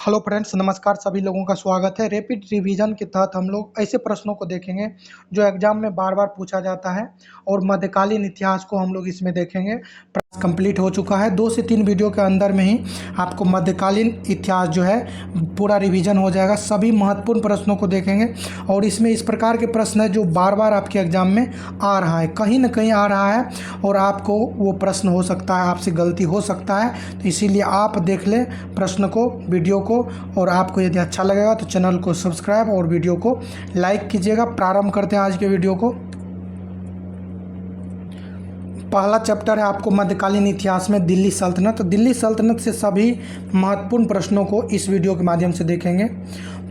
Hello friends, नमस्कार। सभी लोगों का स्वागत है। रैपिड रिवीजन के तहत हम लोग ऐसे प्रश्नों को देखेंगे जो एग्जाम में बार बार पूछा जाता है और मध्यकालीन इतिहास को हम लोग इसमें देखेंगे। कंप्लीट हो चुका है। 2 से 3 वीडियो के अंदर में ही आपको मध्यकालीन इतिहास जो है पूरा रिवीजन हो जाएगा। सभी महत्वपूर्ण प्रश्नों को देखेंगे और इसमें इस प्रकार के प्रश्न है जो बार बार आपके एग्जाम में आ रहा है, कहीं ना कहीं आ रहा है और आपको वो प्रश्न हो सकता है, आपसे गलती हो सकता है। तो इसीलिए आप देख लें प्रश्न को, वीडियो को, और आपको यदि अच्छा लगेगा तो चैनल को सब्सक्राइब और वीडियो को लाइक कीजिएगा। प्रारंभ करते हैं आज के वीडियो को। पहला चैप्टर है आपको मध्यकालीन इतिहास में दिल्ली सल्तनत। दिल्ली सल्तनत से सभी महत्वपूर्ण प्रश्नों को इस वीडियो के माध्यम से देखेंगे।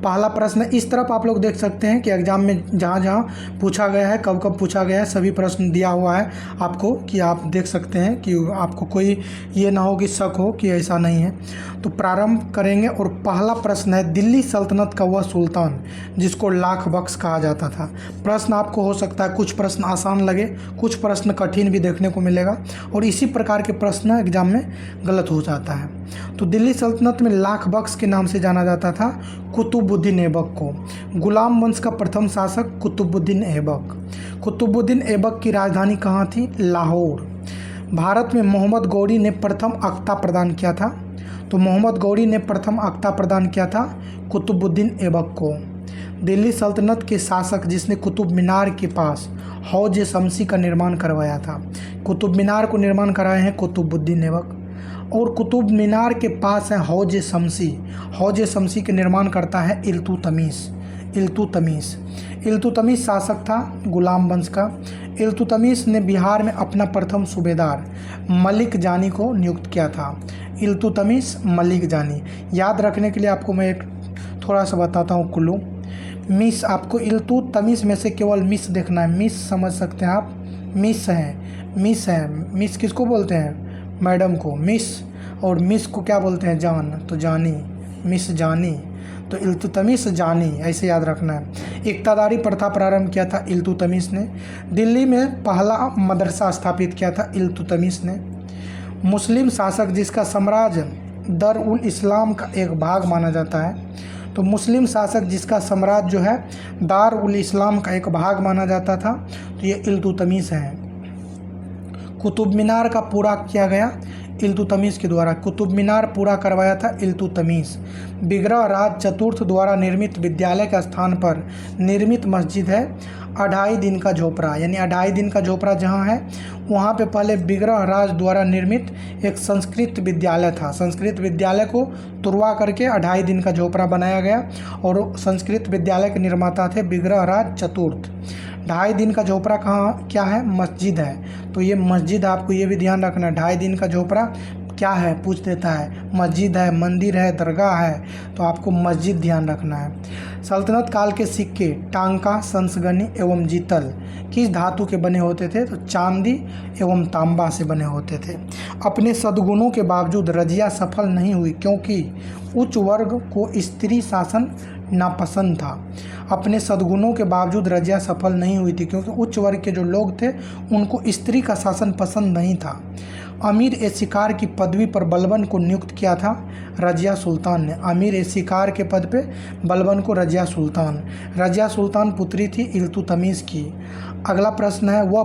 पहला प्रश्न इस तरफ आप लोग देख सकते हैं कि एग्जाम में जहाँ जहाँ पूछा गया है, कब कब पूछा गया है, सभी प्रश्न दिया हुआ है आपको, कि आप देख सकते हैं कि आपको कोई ये ना हो कि शक हो कि ऐसा नहीं है। तो प्रारंभ करेंगे और पहला प्रश्न है दिल्ली सल्तनत का वह सुल्तान जिसको लाख बख्श कहा जाता था। प्रश्न आपको हो सकता है कुछ प्रश्न आसान लगे, कुछ प्रश्न कठिन भी देखने को मिलेगा और इसी प्रकार के प्रश्न एग्जाम में गलत हो जाता है। तो दिल्ली सल्तनत में लाख बख्श के नाम से जाना जाता था कुतुबुद्दीन ऐबक को। गुलाम वंश का प्रथम शासक कुतुबुद्दीन ऐबक। कुतुबुद्दीन ऐबक की राजधानी कहाँ थी? लाहौर। भारत में मोहम्मद गौरी ने प्रथम अख्ता प्रदान किया था। तो मोहम्मद गौरी ने प्रथम अख्ता प्रदान किया था कुतुबुद्दीन ऐबक को। दिल्ली सल्तनत के शासक जिसने कुतुब मीनार के पास हौज शमसी का निर्माण करवाया था। कुतुब मीनार को निर्माण कराए हैं कुतुबुद्दीन ऐबक और कुतुब मीनार के पास है हौज शमसी। हौज शमसी के निर्माण करता है इल्तुतमिश। इल्तुतमिश शासक था गुलाम वंश का। इल्तुतमिश ने बिहार में अपना प्रथम सूबेदार मलिक जानी को नियुक्त किया था। इल्तुतमिश, मलिक जानी। याद रखने के लिए आपको मैं एक थोड़ा सा बताता हूँ क्लू। मिस, आपको इल्तुतमिश में से केवल मिस देखना है। मिस समझ सकते हैं आप, मिस है। मिस किसको बोलते हैं? मैडम को मिस। और मिस को क्या बोलते हैं? जान। तो जानी, मिस जानी। तो इल्तुतमिश जानी, ऐसे याद रखना है। इक्तादारी प्रथा प्रारंभ किया था इल्तुतमिश ने। दिल्ली में पहला मदरसा स्थापित किया था इल्तुतमिश ने। मुस्लिम शासक जिसका साम्राज्य दारुल इस्लाम का एक भाग माना जाता है। तो मुस्लिम शासक जिसका साम्राज्य जो है दारुल इस्लाम का एक भाग माना जाता था, तो ये इल्तुतमिश है। कुतुब मीनार का पूरा किया गया इल्तुतमिश के द्वारा। कुतुब मीनार पूरा करवाया था इल्तुतमिश। बिगरा राज चतुर्थ द्वारा निर्मित विद्यालय के स्थान पर निर्मित मस्जिद है अढ़ाई दिन का झोपड़ा। यानी अढ़ाई दिन का झोपड़ा जहाँ है वहाँ पे पहले बिगरा राज द्वारा निर्मित एक संस्कृत विद्यालय था। संस्कृत विद्यालय को तुड़वा करके अढ़ाई दिन का झोपड़ा बनाया गया और संस्कृत विद्यालय के निर्माता थे बिगरा राज चतुर्थ। ढाई दिन का झोपड़ा कहाँ क्या है? मस्जिद है। तो ये मस्जिद, आपको ये भी ध्यान रखना है। ढाई दिन का झोपड़ा क्या है पूछ देता है। मस्जिद है, मंदिर है, दरगाह है, तो आपको मस्जिद ध्यान रखना है। सल्तनत काल के सिक्के टांका, संसगनी एवं जीतल किस धातु के बने होते थे? तो चांदी एवं तांबा से बने होते थे। अपने सद्गुणों के बावजूद रजिया सफल नहीं हुई क्योंकि उच्च वर्ग को स्त्री शासन नापसंद था। अपने सद्गुणों के बावजूद रजिया सफल नहीं हुई थी क्योंकि उच्च वर्ग के जो लोग थे उनको स्त्री का शासन पसंद नहीं था। अमीर ए शिकार की पदवी पर बलबन को नियुक्त किया था रजिया सुल्तान ने। अमीर ए शिकार के पद पे बलबन को रजिया सुल्तान पुत्री थी इल्तुतमिश की। अगला प्रश्न है वह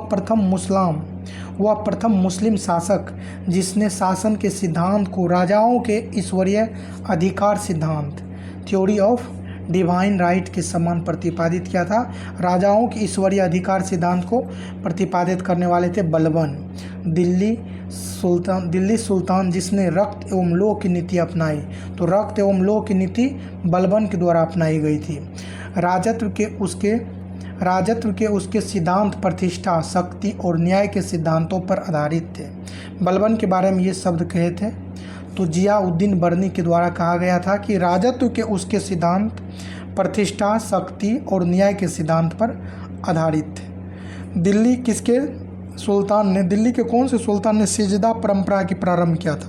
प्रथम मुस्लिम शासक जिसने शासन के सिद्धांत को राजाओं के ईश्वरीय अधिकार सिद्धांत थ्योरी ऑफ डिवाइन राइट के समान प्रतिपादित किया था। राजाओं के ईश्वरीय अधिकार सिद्धांत को प्रतिपादित करने वाले थे बलबन। दिल्ली सुल्तान जिसने रक्त एवं लोह की नीति अपनाई। तो रक्त एवं लोह की नीति बलबन के द्वारा अपनाई गई थी। राजत्व के उसके सिद्धांत प्रतिष्ठा, शक्ति और न्याय के सिद्धांतों पर आधारित थे। बलबन के बारे में ये शब्द कहे थे तो जियाउद्दीन बर्नी के द्वारा कहा गया था कि राजत्व के उसके सिद्धांत प्रतिष्ठा, शक्ति और न्याय के सिद्धांत पर आधारित थे। दिल्ली के कौन से सुल्तान ने सिजदा परंपरा की प्रारंभ किया था?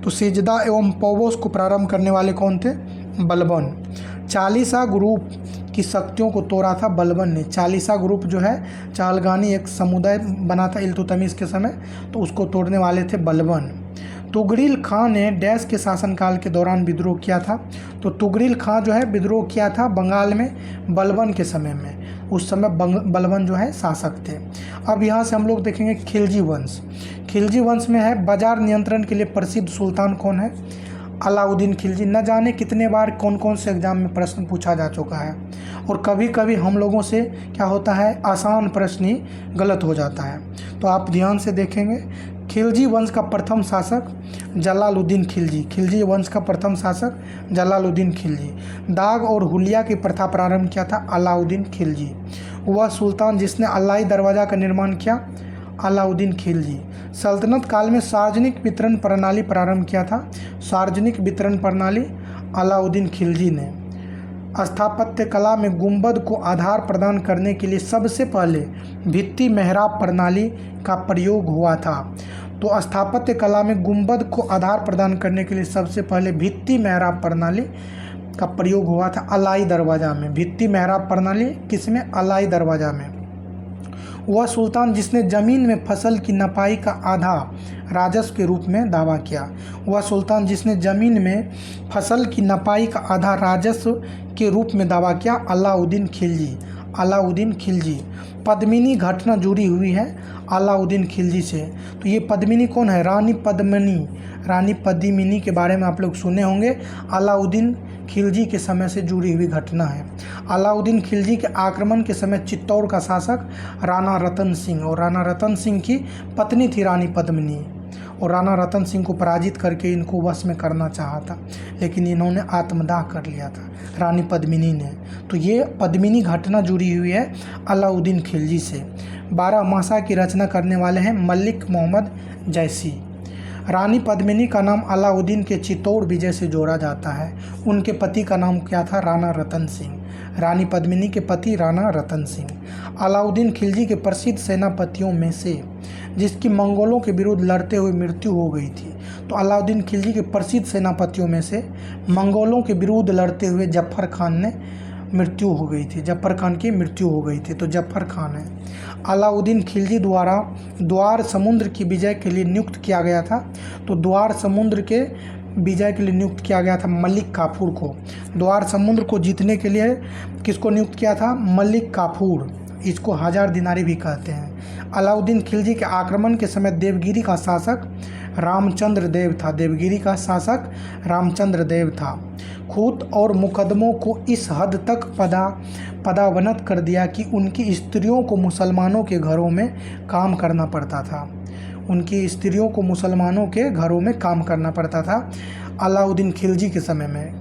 तो सिजदा एवं पौवोस को प्रारंभ करने वाले कौन थे? बलबन। चालीसा ग्रुप की शक्तियों को तोड़ा था बलबन ने। चालीसा ग्रुप जो है, चालगानी एक समुदाय बना था इल्तुतमिश के समय, तो उसको तोड़ने वाले थे बलबन। तुगरिल खां ने डैश के शासनकाल के दौरान विद्रोह किया था। तो तुगरिल खां जो है विद्रोह किया था बंगाल में बलबन के समय में। उस समय बलबन जो है शासक थे। अब यहाँ से हम लोग देखेंगे खिलजी वंश। खिलजी वंश में है बाजार नियंत्रण के लिए प्रसिद्ध सुल्तान कौन है? अलाउद्दीन खिलजी। न जाने कितने बार कौन कौन से एग्जाम में प्रश्न पूछा जा चुका है, और कभी कभी हम लोगों से क्या होता है, आसान प्रश्न ही गलत हो जाता है। तो आप ध्यान से देखेंगे, खिलजी वंश का प्रथम शासक जलालुद्दीन खिलजी। खिलजी वंश का प्रथम शासक जलालुद्दीन खिलजी। दाग और हुलिया की प्रथा प्रारंभ किया था अलाउद्दीन खिलजी। वह सुल्तान जिसने अल्लाही दरवाज़ा का निर्माण किया, अलाउद्दीन खिलजी। सल्तनत काल में सार्वजनिक वितरण प्रणाली प्रारंभ किया था। सार्वजनिक वितरण प्रणाली अलाउद्दीन खिलजी ने। स्थापत्य कला में गुंबद को आधार प्रदान करने के लिए सबसे पहले भित्ति मेहराब प्रणाली का प्रयोग हुआ था। तो स्थापत्य कला में गुंबद को आधार प्रदान करने के लिए सबसे पहले भित्ति मेहराब प्रणाली का प्रयोग हुआ था अलाई दरवाज़ा में। भित्ति मेहराब प्रणाली किसमें? अलाई दरवाज़ा में। वह सुल्तान जिसने ज़मीन में फसल की नपाई का आधा राजस्व के रूप में दावा किया। वह सुल्तान जिसने ज़मीन में फसल की नपाई का आधा राजस्व के रूप में दावा किया, अलाउद्दीन खिलजी। अलाउद्दीन खिलजी। पद्मिनी घटना जुड़ी हुई है अलाउद्दीन खिलजी से। तो ये पद्मिनी कौन है? रानी पद्मिनी। रानी पद्मिनी के बारे में आप लोग सुने होंगे। अलाउद्दीन खिलजी के समय से जुड़ी हुई घटना है। अलाउद्दीन खिलजी के आक्रमण के समय चित्तौड़ का शासक राणा रतन सिंह, और राणा रतन सिंह की पत्नी थी रानी पद्मिनी, और राणा रतन सिंह को पराजित करके इनको वश में करना चाहा था, लेकिन इन्होंने आत्मदाह कर लिया था रानी पद्मिनी ने। तो ये पद्मिनी घटना जुड़ी हुई है अलाउद्दीन खिलजी से। 12 मासा की रचना करने वाले हैं मलिक मोहम्मद जैसी। रानी पद्मिनी का नाम अलाउद्दीन के चित्तौड़ विजय से जोड़ा जाता है। उनके पति का नाम क्या था? राणा रतन सिंह। रानी पद्मिनी के पति राणा रतन सिंह। अलाउद्दीन खिलजी के प्रसिद्ध सेनापतियों में से जिसकी मंगोलों के विरुद्ध लड़ते हुए मृत्यु हो गई थी। तो अलाउद्दीन खिलजी के प्रसिद्ध सेनापतियों में से मंगोलों के विरुद्ध लड़ते हुए जफ़र खान ने मृत्यु हो गई थी। जफ़र खान की मृत्यु हो गई थी, तो जफ़र खान है। अलाउद्दीन खिलजी द्वारा द्वार समुद्र की विजय के लिए नियुक्त किया गया था। तो द्वार समुद्र के विजय के लिए नियुक्त किया गया था मलिक काफूर को। द्वार समुद्र को जीतने के लिए किसको नियुक्त किया था? मलिक काफूर। इसको 1000 दिनारी भी कहते हैं। अलाउद्दीन खिलजी के आक्रमण के समय देवगिरी का शासक रामचंद्र देव था। देवगिरी का शासक रामचंद्र देव था। खूत और मुकदमों को इस हद तक पदावनत कर दिया कि उनकी स्त्रियों को मुसलमानों के घरों में काम करना पड़ता था। उनकी स्त्रियों को मुसलमानों के घरों में काम करना पड़ता था। अलाउद्दीन खिलजी के समय में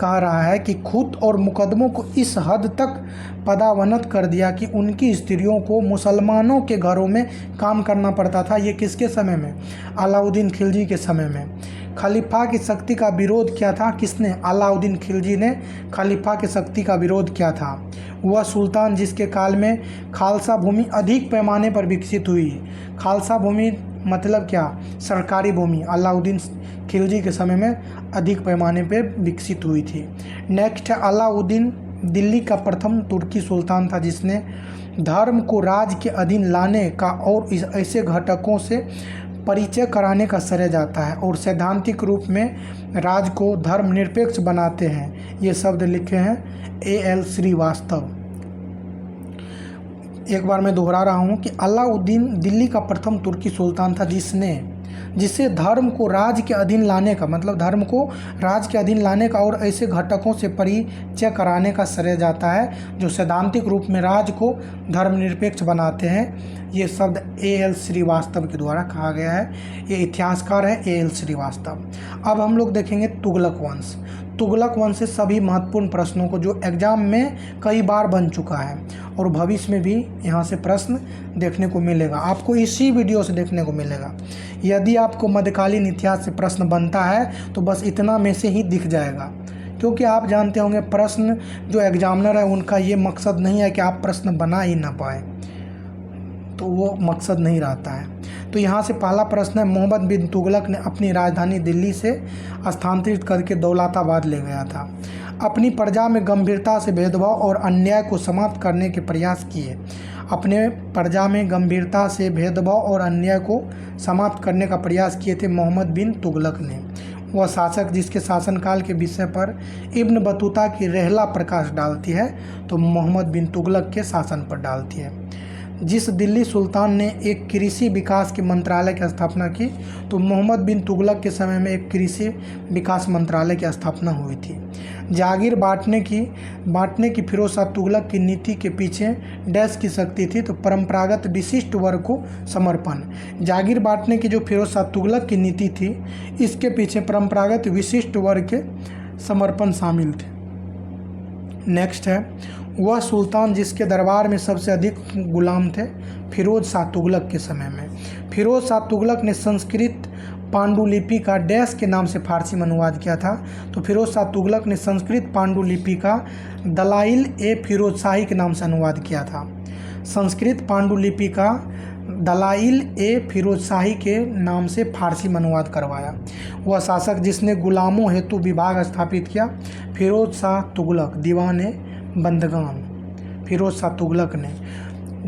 कह रहा है कि खूत और मुकदमों को इस हद तक पदावनत कर दिया कि उनकी स्त्रियों को मुसलमानों के घरों में काम करना पड़ता था। ये किसके समय में? अलाउद्दीन खिलजी के समय में। खलीफा की शक्ति का विरोध किया था किसने? अलाउद्दीन खिलजी ने खलीफा की शक्ति का विरोध किया था। वह सुल्तान जिसके काल में खालसा भूमि अधिक पैमाने पर विकसित हुई। खालसा भूमि मतलब क्या? सरकारी भूमि अलाउद्दीन खिलजी के समय में अधिक पैमाने पर विकसित हुई थी। नेक्स्ट है अलाउद्दीन दिल्ली का प्रथम तुर्की सुल्तान था जिसने धर्म को राज के अधीन लाने का और ऐसे घटकों से परिचय कराने का श्रेय जाता है, और सैद्धांतिक रूप में राज को धर्मनिरपेक्ष बनाते हैं। ये शब्द लिखे हैं A.L. श्रीवास्तव। एक बार मैं दोहरा रहा हूँ कि अलाउद्दीन दिल्ली का प्रथम तुर्की सुल्तान था जिसे धर्म को राज के अधीन लाने का, मतलब धर्म को राज के अधीन लाने का और ऐसे घटकों से परिचय कराने का श्रेय जाता है जो सैद्धांतिक रूप में राज को धर्मनिरपेक्ष बनाते हैं। ये शब्द A.L. श्रीवास्तव के द्वारा कहा गया है। ये इतिहासकार है A.L. श्रीवास्तव। अब हम लोग देखेंगे तुगलक वंश। तुगलक वंश से सभी महत्वपूर्ण प्रश्नों को जो एग्जाम में कई बार बन चुका है और भविष्य में भी यहाँ से प्रश्न देखने को मिलेगा, आपको इसी वीडियो से देखने को मिलेगा। यदि आपको मध्यकालीन इतिहास से प्रश्न बनता है तो बस इतना में से ही दिख जाएगा, क्योंकि आप जानते होंगे प्रश्न जो एग्जामिनर है उनका ये मकसद नहीं है कि आप प्रश्न बना ही ना पाए, तो वो मकसद नहीं रहता है। तो यहाँ से पहला प्रश्न है, मोहम्मद बिन तुगलक ने अपनी राजधानी दिल्ली से स्थानांतरित करके दौलताबाद ले गया था। अपनी प्रजा में गंभीरता से भेदभाव और अन्याय को समाप्त करने के प्रयास किए। अपने प्रजा में गंभीरता से भेदभाव और अन्याय को समाप्त करने का प्रयास किए थे मोहम्मद बिन तुगलक ने। वह शासक जिसके शासनकाल के विषय पर इब्न बतूता की रहला प्रकाश डालती है तो मोहम्मद बिन तुगलक के शासन पर डालती है। जिस दिल्ली सुल्तान ने एक कृषि विकास के मंत्रालय की स्थापना की तो मोहम्मद बिन तुगलक के समय में एक कृषि विकास मंत्रालय की स्थापना हुई थी। जागीर बांटने की फिरोज शाह तुगलक की नीति के पीछे डैश की शक्ति थी तो परंपरागत विशिष्ट वर्ग को समर्पण। जागीर बांटने की जो फिरोज शाह तुगलक की नीति थी इसके पीछे परंपरागत विशिष्ट वर्ग के समर्पण शामिल थे। नेक्स्ट है वह सुल्तान जिसके दरबार में सबसे अधिक गुलाम थे फिरोज शाह तुगलक के समय में। फिरोज शाह तुगलक ने संस्कृत पांडुलिपि का डैश के नाम से फारसी में अनुवाद किया था तो फिरोज शाह तुगलक ने संस्कृत पांडुलिपि का दलाइल ए फिरोज शाही के नाम से अनुवाद किया था। संस्कृत पांडुलिपि का दलाइल ए फिरोज शाही के नाम से फारसी में अनुवाद करवाया। वह शासक जिसने गुलामों हेतु विभाग स्थापित किया फिरोज शाह तुगलक दीवाने बंदगान फिरोज शाह तुगलक ने।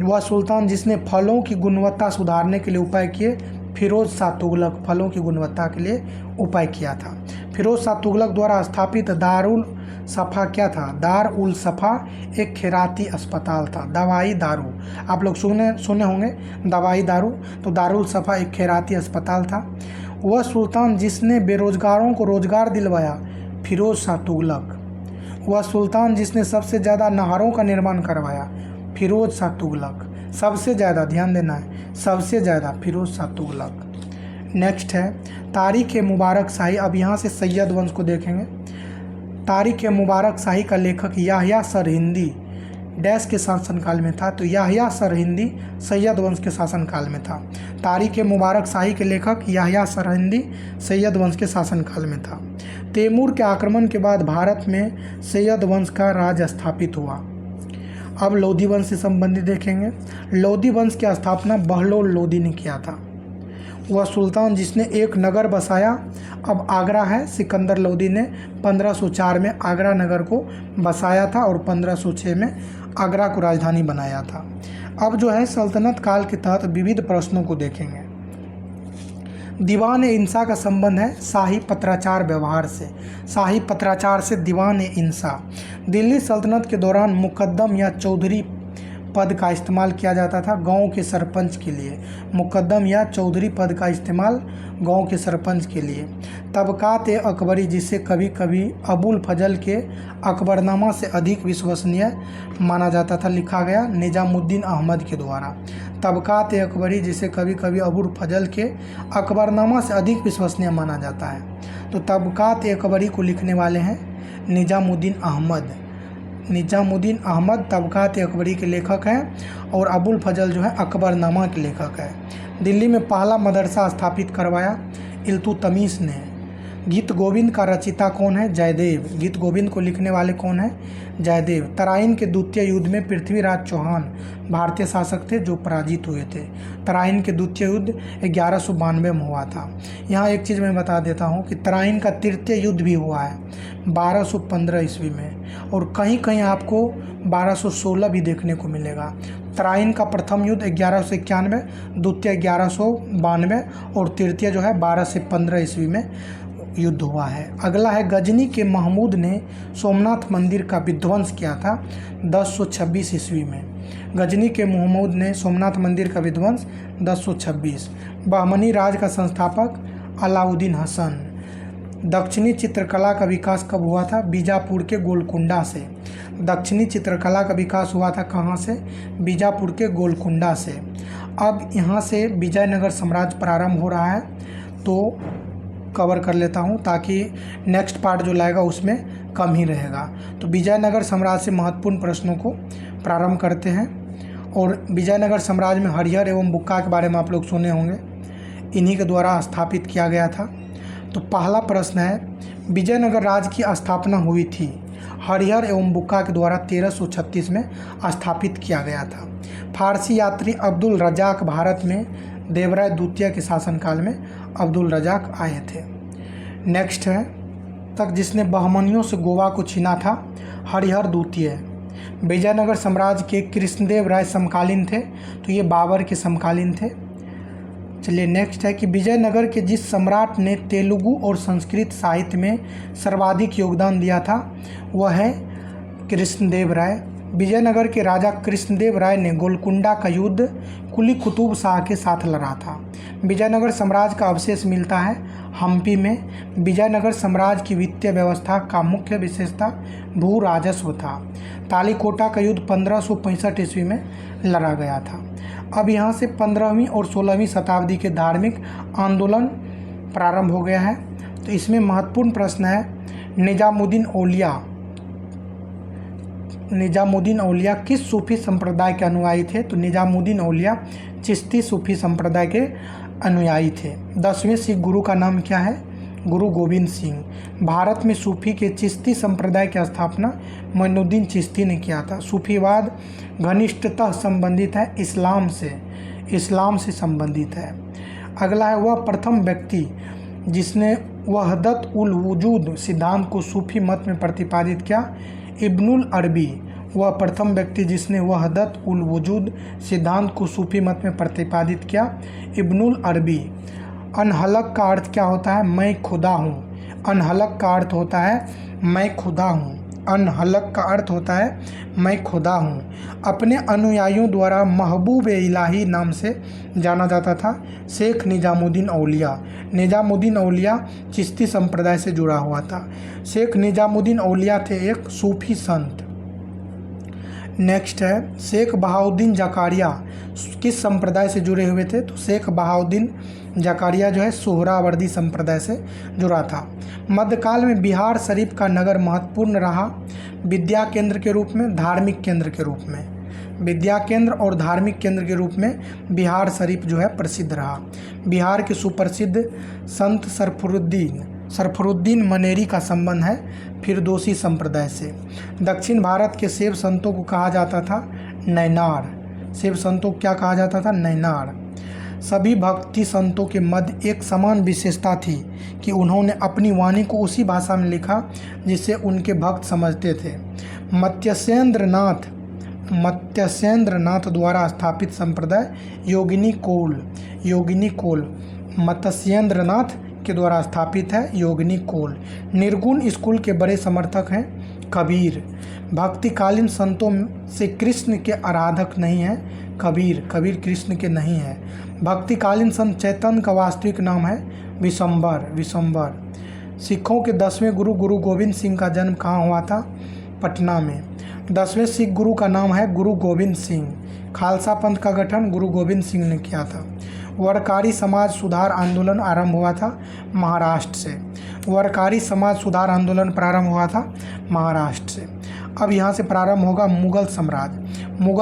वह सुल्तान जिसने फलों की गुणवत्ता सुधारने के लिए उपाय किए फिरोज शाह तुगलक फलों की गुणवत्ता के लिए उपाय किया था। फिरोज शाह तुगलक द्वारा स्थापित दारुल सफ़ा क्या था? दार उल सफ़ा एक खैराती अस्पताल था। दवाई दारू आप लोग सुने होंगे दवाई दारू, तो दारुल सफ़ा एक खैराती अस्पताल था। वह सुल्तान जिसने बेरोजगारों को रोजगार दिलवाया फिरोज शाह तुगलक। वह सुल्तान जिसने सबसे ज़्यादा नहरों का निर्माण करवाया फिरोज शाह तुगलक। सबसे ज़्यादा ध्यान देना है, सबसे ज़्यादा फिरोज शाह तुगलक। नेक्स्ट है तारीख़ मुबारक शाही। अब यहाँ से सैयद वंश को देखेंगे। तारीख़ मुबारक शाही का लेखक याह्या सरहिंदी डैश के शासनकाल में था तो याह्या सरहिंदी सैयद वंश के शासनकाल में था। तारीख़ मुबारक शाही के लेखक याह्या सरहिंदी सैयद वंश के शासनकाल में था। तैमूर के आक्रमण के बाद भारत में सैयद वंश का राज स्थापित हुआ। अब लोधी वंश से संबंधित देखेंगे। लोधी वंश की स्थापना बहलोल लोधी ने किया था। वह सुल्तान जिसने एक नगर बसाया अब आगरा है। सिकंदर लोधी ने 1504 में आगरा नगर को बसाया था और 1506 में आगरा को राजधानी बनाया था। अब जो है सल्तनत काल के तहत विविध प्रश्नों को देखेंगे। दीवान इंसा का संबंध है शाही पत्राचार व्यवहार से। शाही पत्राचार से दीवान इंसा। दिल्ली सल्तनत के दौरान मुकद्दम या चौधरी पद का इस्तेमाल किया जाता था गांव के सरपंच के लिए। मुकद्दम या चौधरी पद का इस्तेमाल गांव के सरपंच के लिए। तबकात अकबरी जिसे कभी कभी अबुल फजल के अकबरनामा से अधिक विश्वसनीय माना जाता था लिखा गया निजामुद्दीन अहमद के द्वारा। तबकात अकबरी जिसे कभी कभी अबुल फजल के अकबरनामा से अधिक विश्वसनीय माना जाता है तो तबकात अकबरी को लिखने वाले हैं निजामुद्दीन अहमद। निजामुद्दीन अहमद तबकात अकबरी के लेखक हैं और अबुल फजल जो है अकबरनामा के लेखक है। दिल्ली में पहला मदरसा स्थापित करवाया इल्तुतमिश ने। गीत गोविंद का रचयिता कौन है? जयदेव। गीत गोविंद को लिखने वाले कौन है? जयदेव। तराइन के द्वितीय युद्ध में पृथ्वीराज चौहान भारतीय शासक थे जो पराजित हुए थे। तराइन के द्वितीय युद्ध 1192 में हुआ था। यहाँ एक चीज़ मैं बता देता हूँ कि तराइन का तृतीय युद्ध भी हुआ है 1215 ईस्वी में और कहीं कहीं आपको 1216 भी देखने को मिलेगा। तराइन का प्रथम युद्ध 1191, द्वितीय 1192 और तृतीय जो है 12 से 15 ईस्वी में युद्ध हुआ है। अगला है गजनी के महमूद ने सोमनाथ मंदिर का विध्वंस किया था 1026 ईस्वी में। गजनी के महमूद ने सोमनाथ मंदिर का विध्वंस 1026। बहमनी राज का संस्थापक अलाउद्दीन हसन। दक्षिणी चित्रकला का विकास कब हुआ था? बीजापुर के गोलकुंडा से। दक्षिणी चित्रकला का विकास हुआ था कहाँ से? बीजापुर के गोलकुंडा से। अब यहाँ से विजयनगर साम्राज्य प्रारंभ हो रहा है तो कवर कर लेता हूँ ताकि नेक्स्ट पार्ट जो लाएगा उसमें कम ही रहेगा। तो विजयनगर साम्राज्य से महत्वपूर्ण प्रश्नों को प्रारंभ करते हैं और विजयनगर साम्राज्य में हरिहर एवं बुक्का के बारे में आप लोग सुने होंगे, इन्हीं के द्वारा स्थापित किया गया था। तो पहला प्रश्न है विजयनगर राज्य की स्थापना हुई थी हरिहर एवं बुक्का के द्वारा 1336 में स्थापित किया गया था। फारसी यात्री अब्दुल रजाक भारत में देवराय द्वितीय के शासनकाल में अब्दुल रजाक आए थे। नेक्स्ट है तक जिसने बहमनियों से गोवा को छीना था हरिहर द्वितीय। विजयनगर साम्राज्य के कृष्णदेव राय समकालीन थे, तो ये बाबर के समकालीन थे। चलिए नेक्स्ट है कि विजयनगर के जिस सम्राट ने तेलुगु और संस्कृत साहित्य में सर्वाधिक योगदान दिया था वह है कृष्णदेव राय। विजयनगर के राजा कृष्णदेव राय ने गोलकुंडा का युद्ध कुली कुतुब शाह के साथ लड़ा था। विजयनगर साम्राज्य का अवशेष मिलता है हम्पी में। विजयनगर साम्राज्य की वित्तीय व्यवस्था का मुख्य विशेषता भू राजस्व था। तालीकोटा का युद्ध 1565 ईस्वी में लड़ा गया था। अब यहाँ से 15वीं और 16वीं शताब्दी के धार्मिक आंदोलन प्रारंभ हो गया है। तो इसमें महत्वपूर्ण प्रश्न है, निजामुद्दीन औलिया किस सूफी संप्रदाय के अनुयायी थे? तो निजामुद्दीन औलिया चिश्ती सूफी संप्रदाय के अनुयायी थे। 10वें सिख गुरु का नाम क्या है? गुरु गोविंद सिंह। भारत में सूफी के चिश्ती संप्रदाय की स्थापना मोइनुद्दीन चिश्ती ने किया था। सूफीवाद घनिष्ठतः संबंधित है इस्लाम से संबंधित है। अगला है, वह प्रथम व्यक्ति जिसने वहदत उल वजूद सिद्धांत को सूफी मत में प्रतिपादित किया? इब्नुल अरबी। वह प्रथम व्यक्ति जिसने वहदत उल वजूद सिद्धांत को सूफी मत में प्रतिपादित किया? इब्नुल अरबी। अनहलक का अर्थ क्या होता है? मैं खुदा हूँ। अनहलक का अर्थ होता है मैं खुदा हूँ। अनहलक का अर्थ होता है मैं खुदा हूँ। अपने अनुयायियों द्वारा महबूब इलाही नाम से जाना जाता था शेख निजामुद्दीन औलिया। निजामुद्दीन औलिया चिश्ती संप्रदाय से जुड़ा हुआ था। शेख निजामुद्दीन औलिया थे एक सूफी संत। नेक्स्ट है, शेख बहाउद्दीन जकारिया किस संप्रदाय से जुड़े हुए थे? तो शेख बहाउद्दीन जकारिया जो है सोहरावर्दी संप्रदाय से जुड़ा था। मध्यकाल में बिहार शरीफ का नगर महत्वपूर्ण रहा विद्या केंद्र के रूप में, धार्मिक केंद्र के रूप में। विद्या केंद्र और धार्मिक केंद्र के रूप में बिहार शरीफ जो है प्रसिद्ध रहा। बिहार के सुप्रसिद्ध संत सरफरुद्दीन मनेरी का संबंध है फिरदौसी संप्रदाय से। दक्षिण भारत के शैव संतों को कहा जाता था नैनार। शैव संतों को क्या कहा जाता था? नैनार। सभी भक्ति संतों के मध्य एक समान विशेषता थी कि उन्होंने अपनी वाणी को उसी भाषा में लिखा जिसे उनके भक्त समझते थे। मत्स्येंद्र नाथ द्वारा स्थापित संप्रदाय योगिनी कोल मत्स्येंद्र नाथ के द्वारा स्थापित है योगिनी कोल। निर्गुण स्कूल के बड़े समर्थक हैं कबीर। भक्तिकालीन संतों से कृष्ण के आराधक नहीं है कबीर कृष्ण के नहीं है। भक्तिकालीन संत चैतन्य का वास्तविक नाम है विशंबर। सिखों के 10वें गुरु गोविंद सिंह का जन्म कहाँ हुआ था? पटना में। 10वें सिख गुरु का नाम है गुरु गोविंद सिंह। खालसा पंथ का गठन गुरु गोविंद सिंह ने किया था। वरकारी समाज सुधार आंदोलन आरंभ हुआ था महाराष्ट्र से। वरकारी समाज सुधार आंदोलन प्रारंभ हुआ था महाराष्ट्र से। अब यहाँ से प्रारंभ होगा मुगल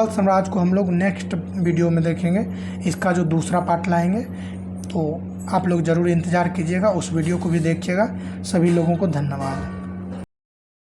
साम्राज्य को हम लोग नेक्स्ट वीडियो में देखेंगे। इसका जो दूसरा पार्ट लाएंगे, तो आप लोग ज़रूर इंतज़ार कीजिएगा, उस वीडियो को भी देखिएगा। सभी लोगों को धन्यवाद।